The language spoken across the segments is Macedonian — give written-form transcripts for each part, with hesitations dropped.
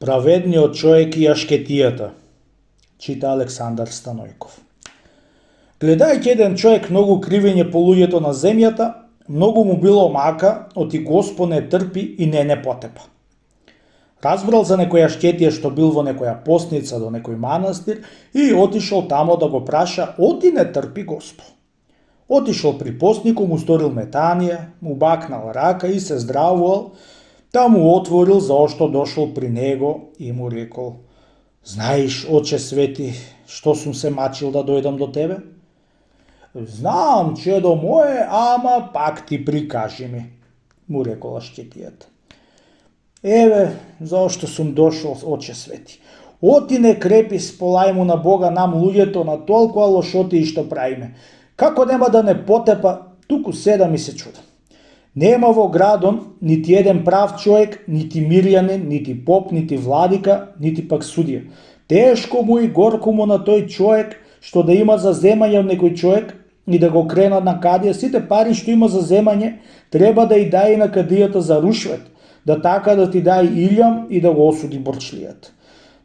Праведниот човек и ашкетијата, чита Александар Станојков. Гледајќи еден човек многу кривење по луѓето на земјата, многу му било мака, оти Госпо не трпи и не потепа. Разбрал за некоја ашкетија што бил во некоја постница до некој манастир и отишол тамо да го праша, оти не трпи Госпо. Отишол при постнику, му сторил метанија, му бакнал рака и се здравувал, та му отворил заошто дошол при него и му рекол: знаеш, Оче Свети, што сум се мачил да дојдам до тебе? Знам, чедо мое, ама пак ти прикажи ми, му рекол ашкетијата. Еве, заошто сум дошол, Оче Свети. Оти не крепи сполајму на Бога нам луѓето на толкова лошоти и што правиме. Како нема да не потепа, туку седам и се чудам. Нема во градон нити еден прав човек, нити мирјанин, нити поп, нити владика, нити пак судија. Тешко му и горко му на тој човек што да има за земање од некој човек и да го крена на кадија. Сите пари што има за земање треба да и дај на кадијата за рушвет, да така да ти дај илјам и да го осуди борчлијата.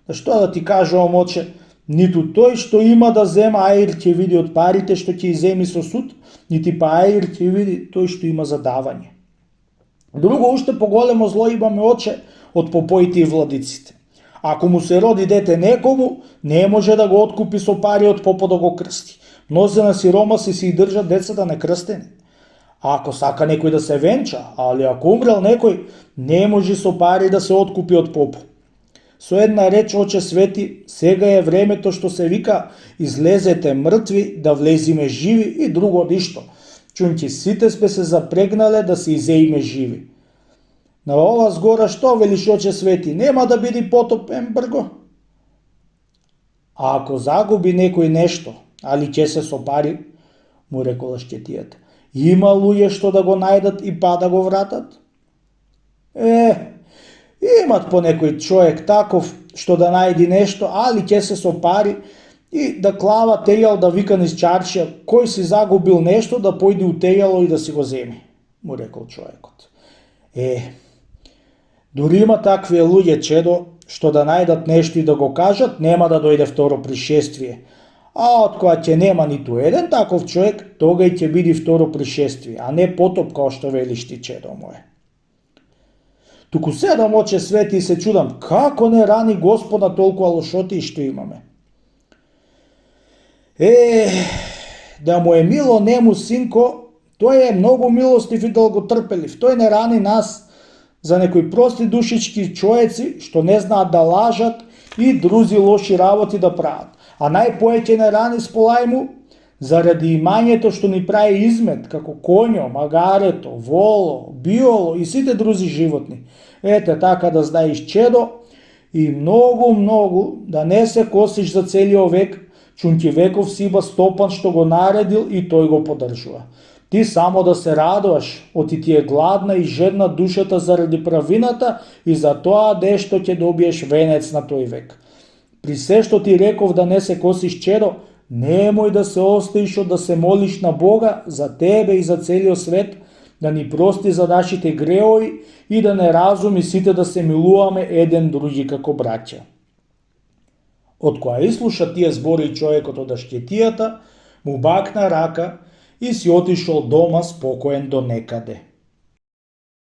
Што да ти кажувам, Оче, ниту тој што има да зема аир ќе види од парите што ќе иземи со суд, нити па аир ќе види тој што има за давање. Друго уште поголемо зло имаме, Оче, од попоите и владиците. Ако му се роди дете некому, не може да го откупи со пари од попот да го крсти. Мнозина сиромаси си и држат децата некрстени. А ако сака некој да се венча, али ако умрел некој, не може со пари да се откупи од попот. Со една реч, Оче Свети, сега е времето што се вика излезете мртви, да влезиме живи и друго ништо. Чунки сите сме се запрегнале да се изеиме живи. На ова згора што велиш, Оче Свети, нема да биде потоп ембрго? А ако загуби некој нешто, али ќе се со пари, му рекол ашкетијата, има луѓе што да го најдат и па да го вратат? Имат по некој човек таков што да најди нешто, али ќе се со пари и да клава тејал да вика низ чаршија, кој си загубил нешто да појде у тејало и да си го земи, му рекол човекот. Дури има такви луѓе, чедо, што да најдат нешто и да го кажат, нема да дојде второ пришествие. А од која ќе нема ниту еден таков човек, тога и ќе биде второ пришествие, а не потоп као што велиш ти, чедо мое. Туку седам, Оче Свети, и се чудам, како не рани Господа толкова лошоти што имаме. Да му е мило нему, синко, тој е многу милостив и долготрпелив. Тој не рани нас за некои прости душички човеци што не знаат да лажат и друзи лоши работи да прават. А најпоеќе не рани сполајму заради имањето што ни прави измет, како коњо, магарето, воло, биоло и сите друзи животни. Ете така да знаеш, чедо, и многу да не се косиш за целиот век, чунки веков си има Стопан што го наредил и тој го подржува. Ти само да се радуваш, оти ти е гладна и жедна душата заради правината и за тоа дешто ќе добиеш венец на тој век. При се што ти реков да не се косиш, чедо, немој да се остаиш од да се молиш на Бога за тебе и за целиот свет, да ни прости за нашите греови и да не разуми сите да се милуваме еден други како браќа. Од која ислуша тие збори човекот од ашкетијата, му бакна рака и си отишол дома спокоен до некаде.